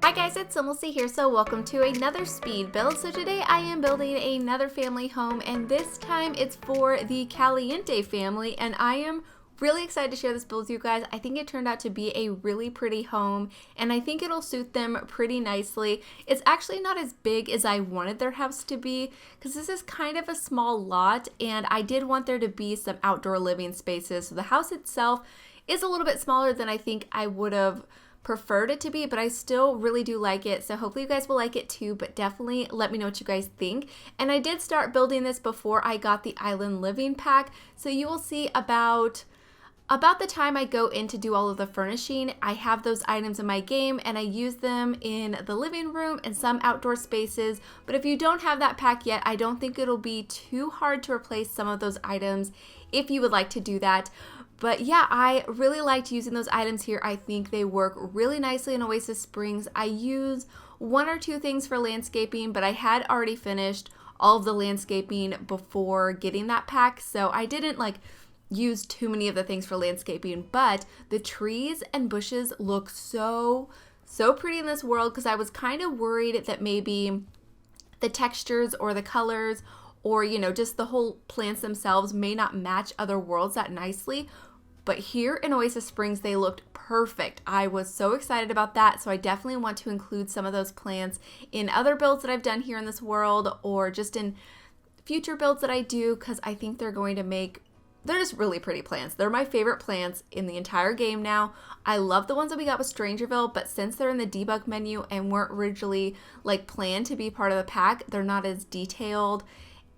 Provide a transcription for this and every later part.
Hi guys, it's SimLicy here, so welcome to another speed build. So today I am building another family home, and this time it's for the Caliente family, and I am really excited to share this build with you guys. I think it turned out to be a really pretty home, and I think it'll suit them pretty nicely. It's actually not as big as I wanted their house to be, because this is kind of a small lot, and I did want there to be some outdoor living spaces. So the house itself is a little bit smaller than I think I would have preferred it to be, but I still really do like it. So hopefully you guys will like it too, but definitely let me know what you guys think. And I did start building this before I got the island living pack, so you will see about the time I go in to do all of the furnishing, I have those items in my game and I use them in the living room and some outdoor spaces. But if you don't have that pack yet, I don't think it'll be too hard to replace some of those items if you would like to do that. But yeah, I really liked using those items here. I think they work really nicely in Oasis Springs. I use one or two things for landscaping, but I had already finished all of the landscaping before getting that pack, so I didn't use too many of the things for landscaping. But the trees and bushes look so pretty in this world, because I was kind of worried that maybe the textures or the colors or just the whole plants themselves may not match other worlds that nicely. But here in Oasis Springs, they looked perfect. I was so excited about that, so I definitely want to include some of those plants in other builds that I've done here in this world, or just in future builds that I do, because I think they're just really pretty plants. They're my favorite plants in the entire game now. I love the ones that we got with Strangerville, but since they're in the debug menu and weren't originally planned to be part of the pack, they're not as detailed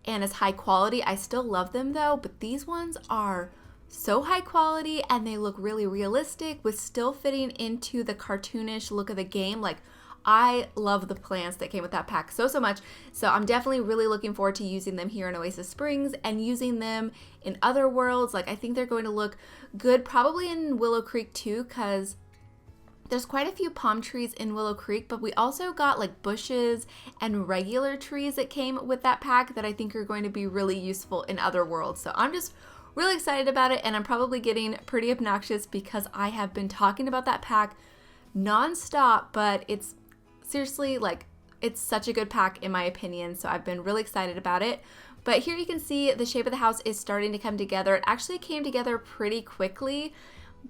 and as high quality. I still love them though, but these ones are so high quality and they look really realistic with still fitting into the cartoonish look of the game. I love the plants that came with that pack so much. So I'm definitely really looking forward to using them here in Oasis Springs and using them in other worlds. I think they're going to look good probably in Willow Creek too, because there's quite a few palm trees in Willow Creek, but we also got bushes and regular trees that came with that pack that I think are going to be really useful in other worlds. So I'm just really excited about it, and I'm probably getting pretty obnoxious because I have been talking about that pack nonstop, but it's seriously it's such a good pack in my opinion, so I've been really excited about it. But here you can see the shape of the house is starting to come together. It actually came together pretty quickly,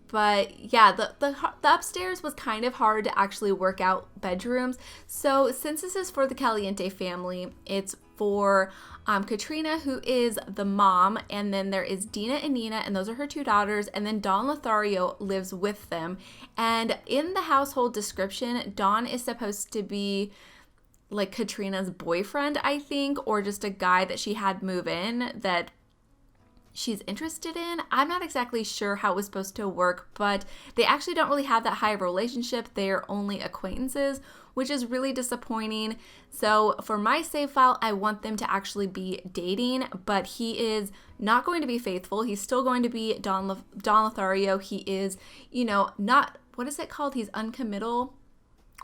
but yeah, the upstairs was kind of hard to actually work out bedrooms. So since this is for the Caliente family, it's for Katrina, who is the mom, and then there is Dina and Nina, and those are her two daughters, and then Don Lothario lives with them. And in the household description, Don is supposed to be Katrina's boyfriend, I think, or just a guy that she had move in that she's interested in. I'm not exactly sure how it was supposed to work, but they actually don't really have that high of a relationship. They're only acquaintances, which is really disappointing. So for my save file, I want them to actually be dating, but he is not going to be faithful. He's still going to be Don Lothario. He is, not, what is it called? He's uncommittal.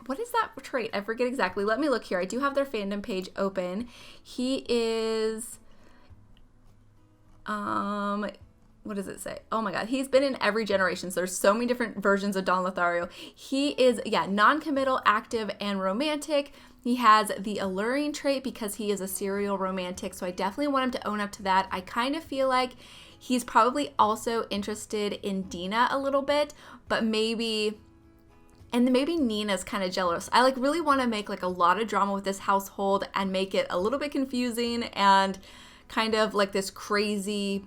What is that trait? I forget exactly. Let me look here. I do have their fandom page open. He is... what does it say? Oh my god, he's been in every generation, so there's so many different versions of Don Lothario. He is, non-committal, active, and romantic. He has the alluring trait because he is a serial romantic, so I definitely want him to own up to that. I kind of feel like he's probably also interested in Dina a little bit, but maybe Nina's kind of jealous. I really want to make a lot of drama with this household and make it a little bit confusing and kind of this crazy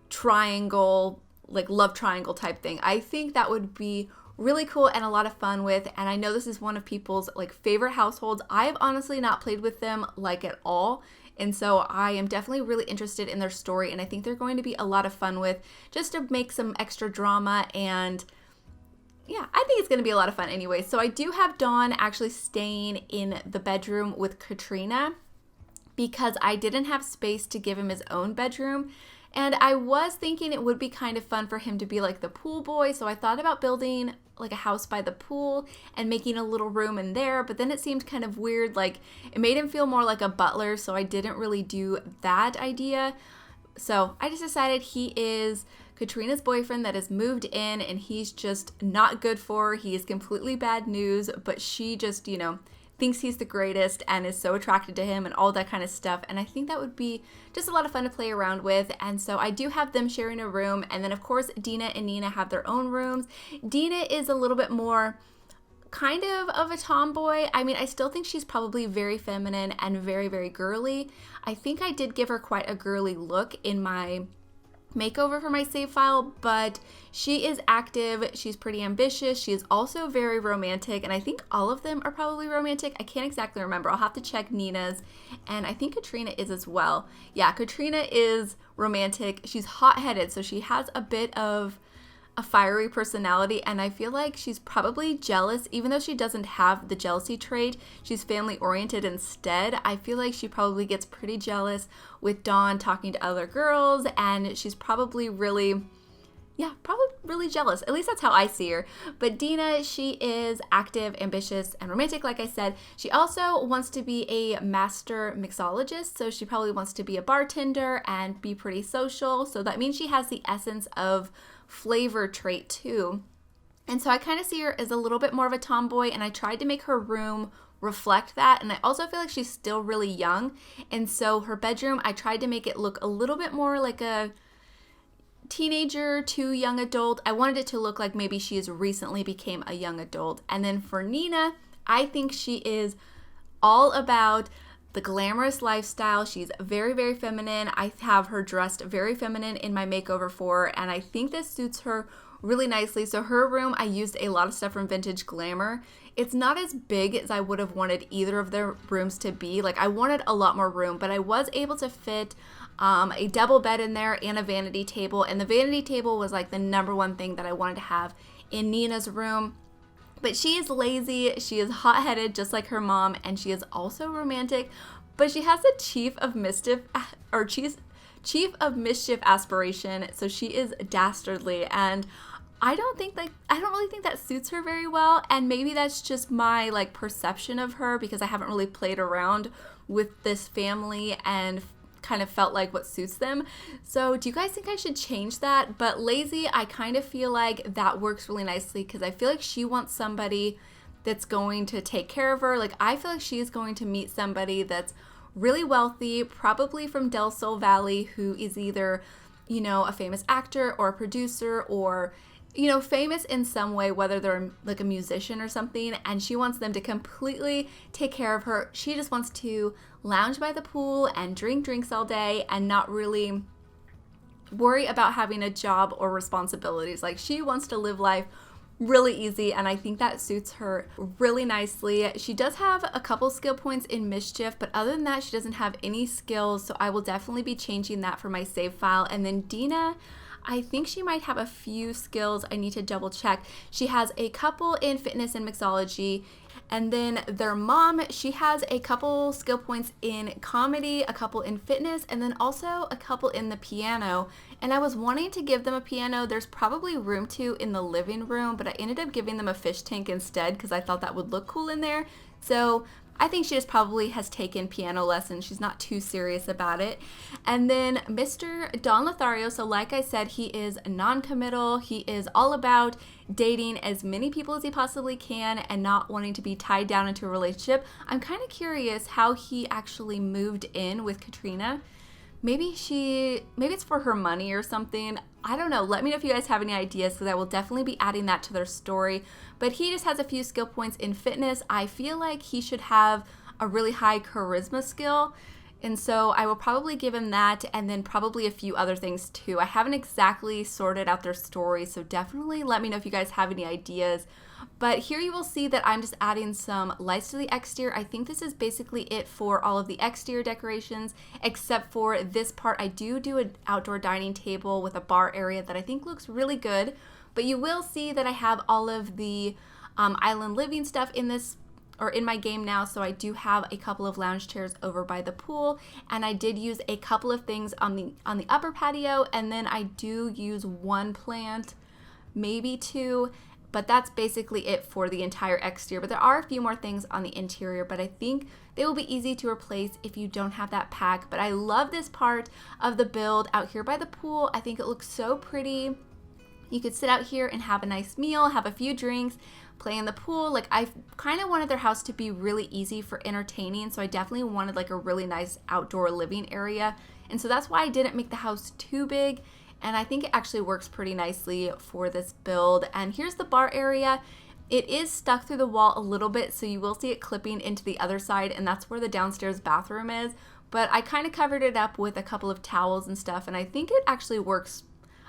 triangle, love triangle type thing. I think that would be really cool and a lot of fun with, and I know this is one of people's favorite households. I have honestly not played with them at all, and so I am definitely really interested in their story, and I think they're going to be a lot of fun with, just to make some extra drama. And yeah, I think it's going to be a lot of fun anyway. So I do have Dawn actually staying in the bedroom with Katrina, because I didn't have space to give him his own bedroom. And I was thinking it would be kind of fun for him to be the pool boy. So I thought about building a house by the pool and making a little room in there. But then it seemed kind of weird. It made him feel more like a butler. So I didn't really do that idea. So I just decided he is Katrina's boyfriend that has moved in and he's just not good for her. He is completely bad news, but she just, thinks he's the greatest and is so attracted to him and all that kind of stuff. And I think that would be just a lot of fun to play around with. And so I do have them sharing a room. And then of course, Dina and Nina have their own rooms. Dina is a little bit more kind of a tomboy. I mean, I still think she's probably very feminine and very, very girly. I think I did give her quite a girly look in my makeover for my save file, but she is active, she's pretty ambitious, she is also very romantic, and I think all of them are probably romantic. I can't exactly remember. I'll have to check Nina's, and I think Katrina is as well. Yeah, Katrina is romantic. She's hot-headed, so she has a bit of a fiery personality, and I feel like she's probably jealous. Even though she doesn't have the jealousy trait, she's family oriented instead. I feel like she probably gets pretty jealous with Dawn talking to other girls, and she's probably really jealous. At least that's how I see her. But Dina, she is active, ambitious, and romantic, like I said. She also wants to be a master mixologist, so she probably wants to be a bartender and be pretty social. So that means she has the essence of flavor trait too. And so I kind of see her as a little bit more of a tomboy, and I tried to make her room reflect that. And I also feel like she's still really young, and so her bedroom, I tried to make it look a little bit more like a teenager to young adult. I wanted it to look like maybe she has recently became a young adult. And then for Nina, I think she is all about the glamorous lifestyle. She's very, very feminine. I have her dressed very feminine in my makeover for her, and I think this suits her really nicely. So her room, I used a lot of stuff from Vintage Glamour. It's not as big as I would have wanted either of their rooms to be. Like, I wanted a lot more room, but I was able to fit a double bed in there and a vanity table, and the vanity table was like the number one thing that I wanted to have in Nina's room. But she is lazy, she is hot-headed just like her mom, and she is also romantic, but she has a chief of mischief aspiration, so she is dastardly, and I don't really think that suits her very well, and maybe that's just my perception of her because I haven't really played around with this family and kind of felt like what suits them. So do you guys think I should change that? But lazy, I kind of feel like that works really nicely because I feel like she wants somebody that's going to take care of her. Like, I feel like she's going to meet somebody that's really wealthy, probably from Del Sol Valley, who is either, a famous actor or a producer or famous in some way, whether they're like a musician or something, and she wants them to completely take care of her. She just wants to lounge by the pool and drink drinks all day and not really worry about having a job or responsibilities. Like, she wants to live life really easy, and I think that suits her really nicely. She does have a couple skill points in mischief, but other than that, she doesn't have any skills, so I will definitely be changing that for my save file. And then Dina, I think she might have a few skills. I need to double check. She has a couple in fitness and mixology. And then their mom, she has a couple skill points in comedy, a couple in fitness, and then also a couple in the piano. And I was wanting to give them a piano. There's probably room to in the living room, but I ended up giving them a fish tank instead because I thought that would look cool in there. So I think she just probably has taken piano lessons. She's not too serious about it. And then Mr. Don Lothario, so like I said, he is non-committal. He is all about dating as many people as he possibly can and not wanting to be tied down into a relationship. I'm kind of curious how he actually moved in with Katrina. Maybe it's for her money or something. I don't know. Let me know if you guys have any ideas because I will definitely be adding that to their story. But he just has a few skill points in fitness. I feel like he should have a really high charisma skill. And so I will probably give him that and then probably a few other things too. I haven't exactly sorted out their story, so definitely let me know if you guys have any ideas. But here you will see that I'm just adding some lights to the exterior. I think this is basically it for all of the exterior decorations, except for this part. I do an outdoor dining table with a bar area that I think looks really good. But you will see that I have all of the island living stuff in this or in my game now, so I do have a couple of lounge chairs over by the pool, and I did use a couple of things on the upper patio, and then I do use one plant, maybe two, but that's basically it for the entire exterior. But there are a few more things on the interior, but I think they will be easy to replace if you don't have that pack. But I love this part of the build out here by the pool. I think it looks so pretty. You could sit out here and have a nice meal, have a few drinks, play in the pool. Like, I kind of wanted their house to be really easy for entertaining, so I definitely wanted like a really nice outdoor living area. And so that's why I didn't make the house too big, and I think it actually works pretty nicely for this build. And here's the bar area. It is stuck through the wall a little bit, so you will see it clipping into the other side, and that's where the downstairs bathroom is. But I kind of covered it up with a couple of towels and stuff, and I think it actually works.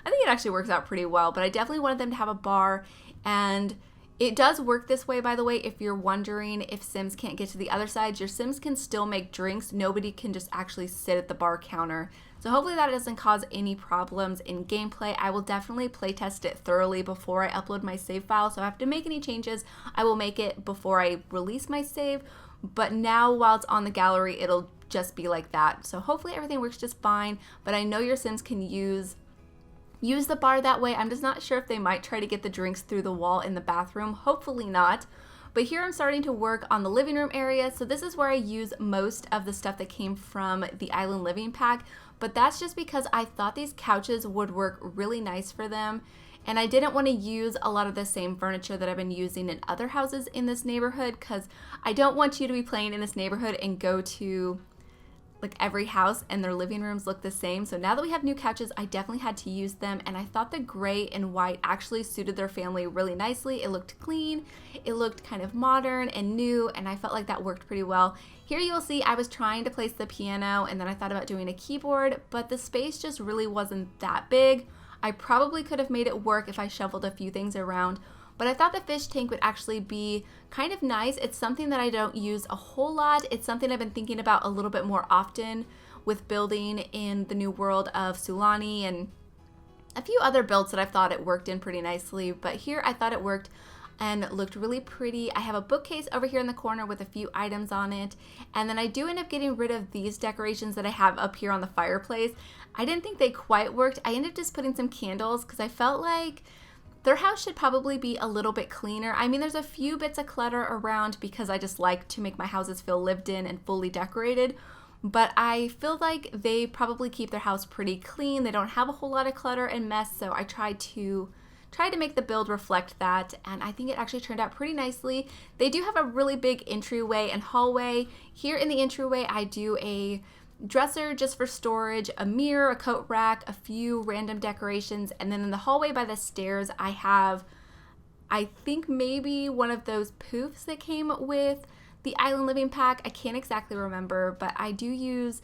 I think it actually works out pretty well, but I definitely wanted them to have a bar, and it does work this way, by the way. If you're wondering if Sims can't get to the other side, your Sims can still make drinks. Nobody can just actually sit at the bar counter. So hopefully that doesn't cause any problems in gameplay. I will definitely play test it thoroughly before I upload my save file. So if I have to make any changes, I will make it before I release my save. But now while it's on the gallery, it'll just be like that. So hopefully everything works just fine. But I know your Sims can use the bar that way. I'm just not sure if they might try to get the drinks through the wall in the bathroom. Hopefully not. But here I'm starting to work on the living room area. So this is where I use most of the stuff that came from the Island Living pack. But that's just because I thought these couches would work really nice for them. And I didn't want to use a lot of the same furniture that I've been using in other houses in this neighborhood, because I don't want you to be playing in this neighborhood and go to like every house and their living rooms look the same. So now that we have new couches, I definitely had to use them, and I thought the gray and white actually suited their family really nicely. It looked clean, it looked kind of modern and new, and I felt like that worked pretty well. Here you'll see I was trying to place the piano, and then I thought about doing a keyboard, but the space just really wasn't that big. I probably could have made it work if I shuffled a few things around, but I thought the fish tank would actually be kind of nice. It's something that I don't use a whole lot. It's something I've been thinking about a little bit more often with building in the new world of Sulani and a few other builds that I've thought it worked in pretty nicely. But here I thought it worked and looked really pretty. I have a bookcase over here in the corner with a few items on it. And then I do end up getting rid of these decorations that I have up here on the fireplace. I didn't think they quite worked. I ended up just putting some candles because I felt like their house should probably be a little bit cleaner. I mean, there's a few bits of clutter around because I just like to make my houses feel lived in and fully decorated. But I feel like they probably keep their house pretty clean. They don't have a whole lot of clutter and mess, so I tried to make the build reflect that, and I think it actually turned out pretty nicely. They do have a really big entryway and hallway. Here in the entryway, I do a dresser just for storage, a mirror, a coat rack, a few random decorations, and then in the hallway by the stairs, I have, I think maybe one of those poofs that came with the Island Living pack. I can't exactly remember, but I do use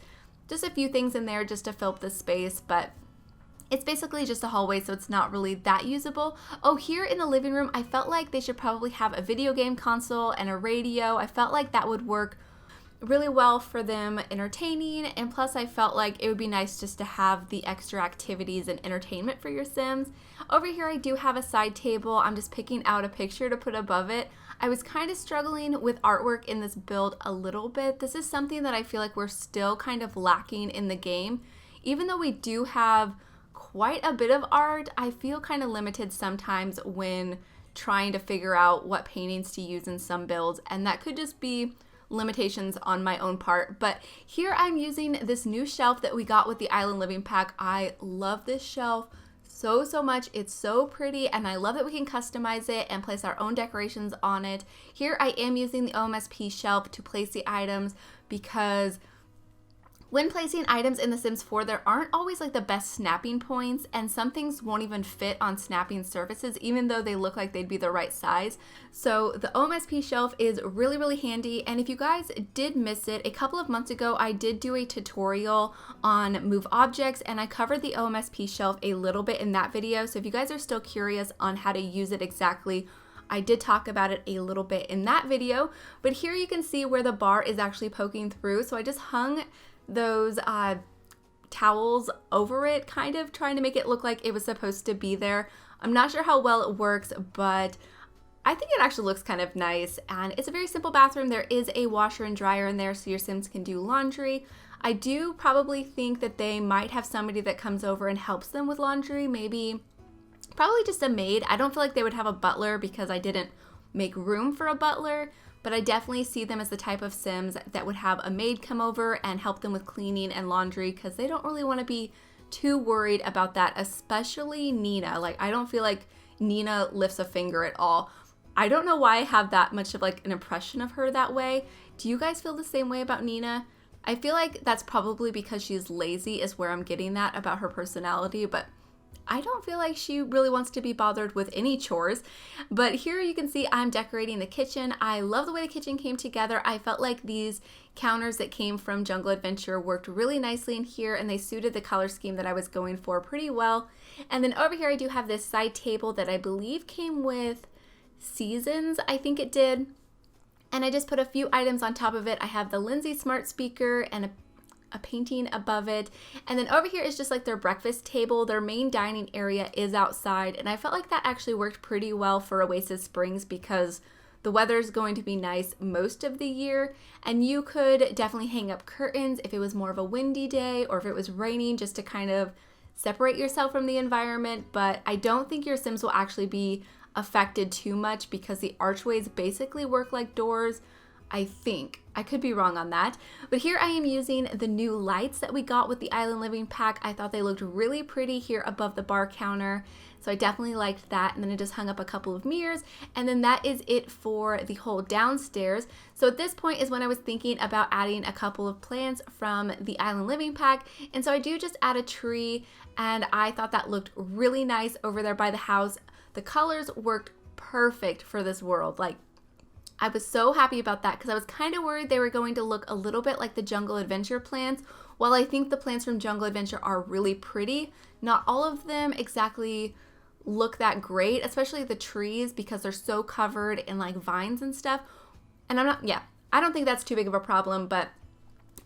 just a few things in there just to fill up the space, but it's basically just a hallway, so it's not really that usable. Oh, here in the living room, I felt like they should probably have a video game console and a radio. I felt like that would work really well for them entertaining, and plus I felt like it would be nice just to have the extra activities and entertainment for your Sims. Over here I do have a side table. I'm just picking out a picture to put above it. I was kind of struggling with artwork in this build a little bit. This is something that I feel like we're still kind of lacking in the game. Even though we do have quite a bit of art, I feel kind of limited sometimes when trying to figure out what paintings to use in some builds, and that could just be limitations on my own part. But here I'm using this new shelf that we got with the Island Living pack. I love this shelf so much. It's so pretty, and I love that we can customize it and place our own decorations on it. Here I am using the OMSP shelf to place the items because when placing items in The Sims 4, there aren't always like the best snapping points, and some things won't even fit on snapping surfaces even though they look like they'd be the right size. So the OMSP shelf is really handy, and if you guys did miss it, a couple of months ago I did do a tutorial on move objects, and I covered the OMSP shelf a little bit in that video. So if you guys are still curious on how to use it exactly, I did talk about it a little bit in that video. But here you can see where the bar is actually poking through, so I just hung those towels over it, kind of trying to make it look like it was supposed to be there. I'm not sure how well it works, but I think it actually looks kind of nice, and it's a very simple bathroom. There is a washer and dryer in there so your Sims can do laundry. I do probably think that they might have somebody that comes over and helps them with laundry, maybe Probably just a maid. I don't feel like they would have a butler because I didn't make room for a butler, but I definitely see them as the type of Sims that would have a maid come over and help them with cleaning and laundry because they don't really want to be too worried about that, especially Nina. Like, I don't feel like Nina lifts a finger at all. I don't know why I have that much of like an impression of her that way. Do you guys feel the same way about Nina? I feel like that's probably because she's lazy is where I'm getting that about her personality, but I don't feel like she really wants to be bothered with any chores. But here you can see I'm decorating the kitchen. I love the way the kitchen came together. I felt like these counters that came from Jungle Adventure worked really nicely in here, and they suited the color scheme that I was going for pretty well. And then over here I do have this side table that I believe came with Seasons, I think it did. And I just put a few items on top of it. I have the Lindsay smart speaker and a painting above it. And then over here is just like their breakfast table. Their main dining area is outside. And I felt like that actually worked pretty well for Oasis Springs because the weather is going to be nice most of the year. And you could definitely hang up curtains if it was more of a windy day or if it was raining, just to kind of separate yourself from the environment. But I don't think your Sims will actually be affected too much because the archways basically work like doors. I think. I could be wrong on that. But here I am using the new lights that we got with the Island Living Pack. I thought they looked really pretty here above the bar counter. So I definitely liked that. And then I just hung up a couple of mirrors. And then that is it for the whole downstairs. So at this point is when I was thinking about adding a couple of plants from the Island Living Pack. And so I do just add a tree. And I thought that looked really nice over there by the house. The colors worked perfect for this world. Like, I was so happy about that because I was kind of worried they were going to look a little bit like the Jungle Adventure plants. While I think the plants from Jungle Adventure are really pretty, not all of them exactly look that great, especially the trees because they're so covered in like vines and stuff. And I don't think that's too big of a problem, but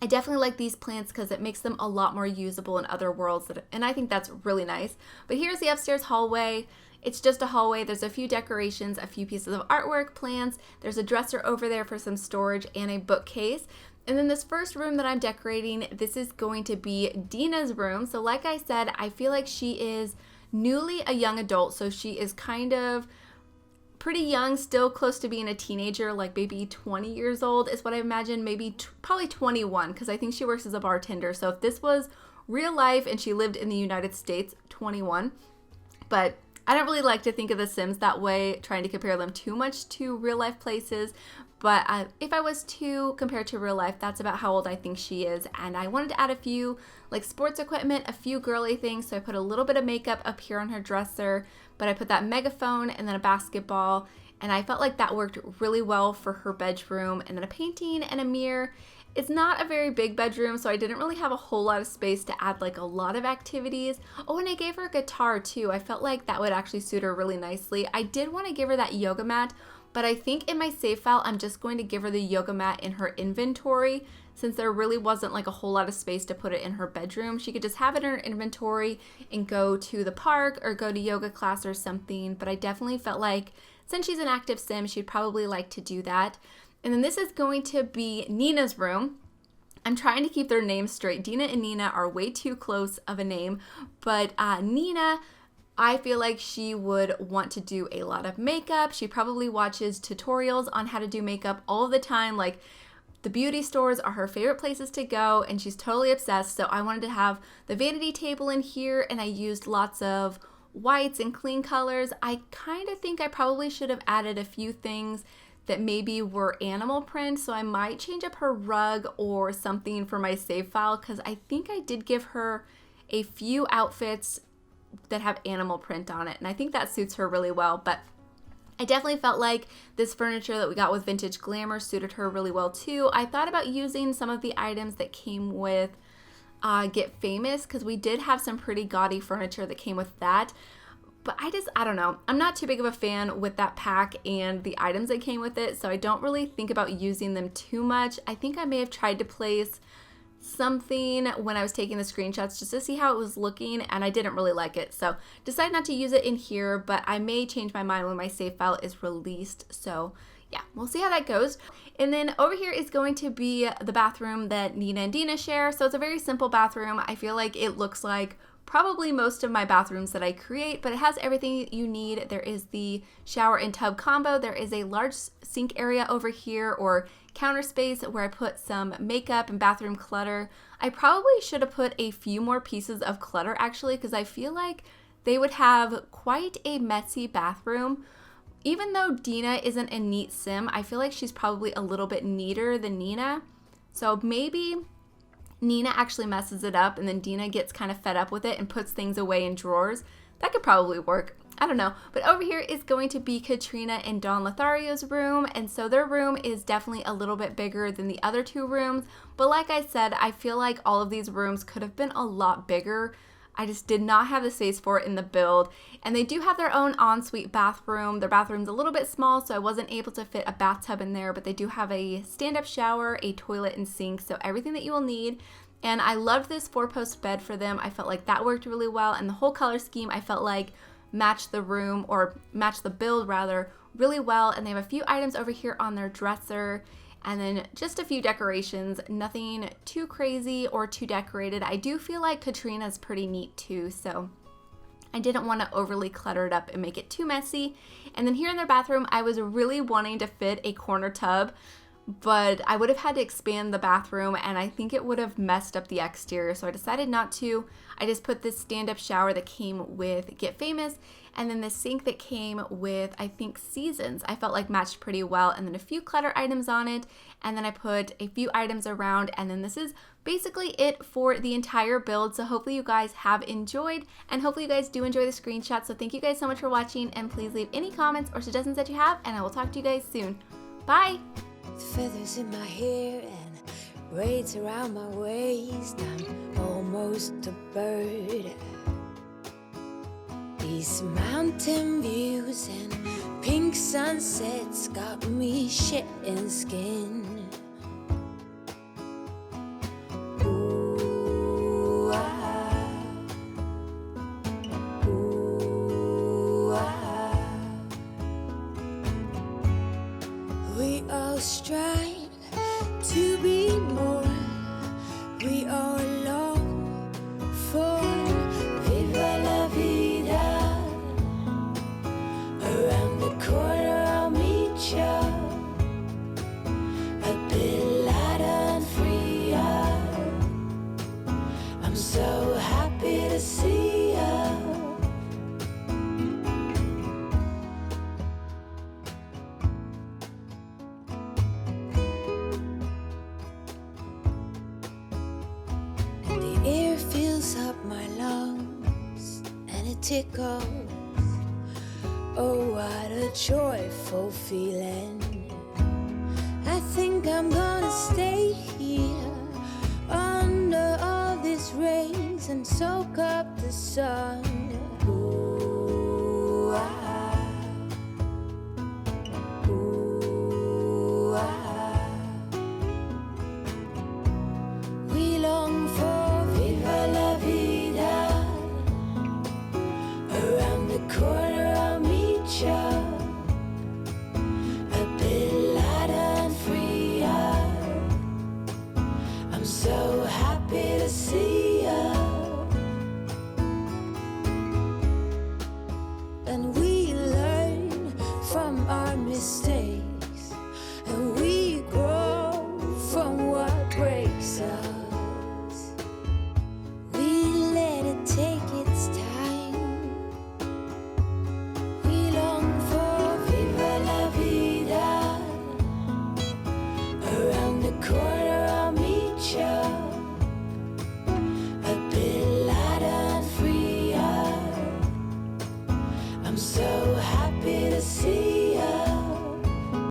I definitely like these plants because it makes them a lot more usable in other worlds, and I think that's really nice. But here's the upstairs hallway. It's just a hallway. There's a few decorations, a few pieces of artwork, plants. There's a dresser over there for some storage and a bookcase. And then this first room that I'm decorating, this is going to be Dina's room. So like I said, I feel like she is newly a young adult. So she is kind of pretty young, still close to being a teenager, like maybe 20 years old is what I imagine, maybe probably 21, because I think she works as a bartender. So if this was real life and she lived in the United States, 21. But I don't really like to think of the Sims that way, trying to compare them too much to real life places. But if I was to compare to real life, that's about how old I think she is. And I wanted to add a few like sports equipment, a few girly things. So I put a little bit of makeup up here on her dresser, but I put that megaphone and then a basketball. And I felt like that worked really well for her bedroom. And then a painting and a mirror. It's not a very big bedroom, so I didn't really have a whole lot of space to add like a lot of activities. Oh, and I gave her a guitar too. I felt like that would actually suit her really nicely. I did want to give her that yoga mat, but I think in my save file, I'm just going to give her the yoga mat in her inventory since there really wasn't like a whole lot of space to put it in her bedroom. She could just have it in her inventory and go to the park or go to yoga class or something. But I definitely felt like since she's an active Sim, she'd probably like to do that. And then this is going to be Nina's room. I'm trying to keep their names straight. Dina and Nina are way too close of a name, but Nina, I feel like she would want to do a lot of makeup. She probably watches tutorials on how to do makeup all the time. Like, the beauty stores are her favorite places to go, and she's totally obsessed. So I wanted to have the vanity table in here, and I used lots of whites and clean colors. I kind of think I probably should have added a few things that maybe were animal print, so I might change up her rug or something for my save file because I think I did give her a few outfits that have animal print on it, and I think that suits her really well. But I definitely felt like this furniture that we got with Vintage Glamour suited her really well too. I thought about using some of the items that came with Get Famous because we did have some pretty gaudy furniture that came with that. But I don't know. I'm not too big of a fan with that pack and the items that came with it, so I don't really think about using them too much. I think I may have tried to place something when I was taking the screenshots just to see how it was looking, and I didn't really like it. So decided not to use it in here, but I may change my mind when my save file is released. So yeah, we'll see how that goes. And then over here is going to be the bathroom that Nina and Dina share. So it's a very simple bathroom. I feel like it looks like probably most of my bathrooms that I create, but it has everything you need. There is the shower and tub combo. There is a large sink area over here, or counter space, where I put some makeup and bathroom clutter. I probably should have put a few more pieces of clutter actually, because I feel like they would have quite a messy bathroom. Even though Dina isn't a neat sim, I feel like she's probably a little bit neater than Nina. So maybe Nina actually messes it up and then Dina gets kind of fed up with it and puts things away in drawers. That could probably work. I don't know. But over here is going to be Katrina and Don Lothario's room. And so their room is definitely a little bit bigger than the other two rooms. But like I said, I feel like all of these rooms could have been a lot bigger. I just did not have the space for it in the build. And they do have their own ensuite bathroom. Their bathroom's a little bit small, so I wasn't able to fit a bathtub in there, but they do have a stand-up shower, a toilet, and sink, so everything that you will need. And I loved this 4-post bed for them. I felt like that worked really well, and the whole color scheme I felt like matched the room, or matched the build rather, really well. And they have a few items over here on their dresser, and then just a few decorations, nothing too crazy or too decorated. I do feel like Katrina's pretty neat too, so I didn't want to overly clutter it up and make it too messy. And then here in their bathroom, I was really wanting to fit a corner tub, but I would have had to expand the bathroom and I think it would have messed up the exterior, so I decided not to. I just put this stand-up shower that came with Get Famous, and then the sink that came with, I think, Seasons, I felt like matched pretty well, and then a few clutter items on it, and then I put a few items around, and then this is basically it for the entire build. So hopefully you guys have enjoyed, and hopefully you guys do enjoy the screenshot. So thank you guys so much for watching, and please leave any comments or suggestions that you have, and I will talk to you guys soon. Bye! Feathers in my hair and braids around my waist, I'm almost a bird. These mountain views and pink sunsets got me shitting skin. Ooh, ah. Ooh, ah. We all strive to be more. We all long for Viva la Vida. Around the corner I'll meet ya, a bit lighter and freer. I'm so happy to see ya. And the air fills up my lungs and it tickles. Oh, what a joyful feeling. I think I'm gonna stay here under all these rays and soak up the sun. Ooh, ah. Ooh, ah. We long for Viva la Vida. Around the corner I'll meet ya, a bit lighter and freer. I'm so happy to see ya. And we learn from our mistakes, and we grow from what breaks us. We let it take its time. We long for Viva la Vida. Around the corner I'll meet ya, a bit lighter and freer. I'm so happy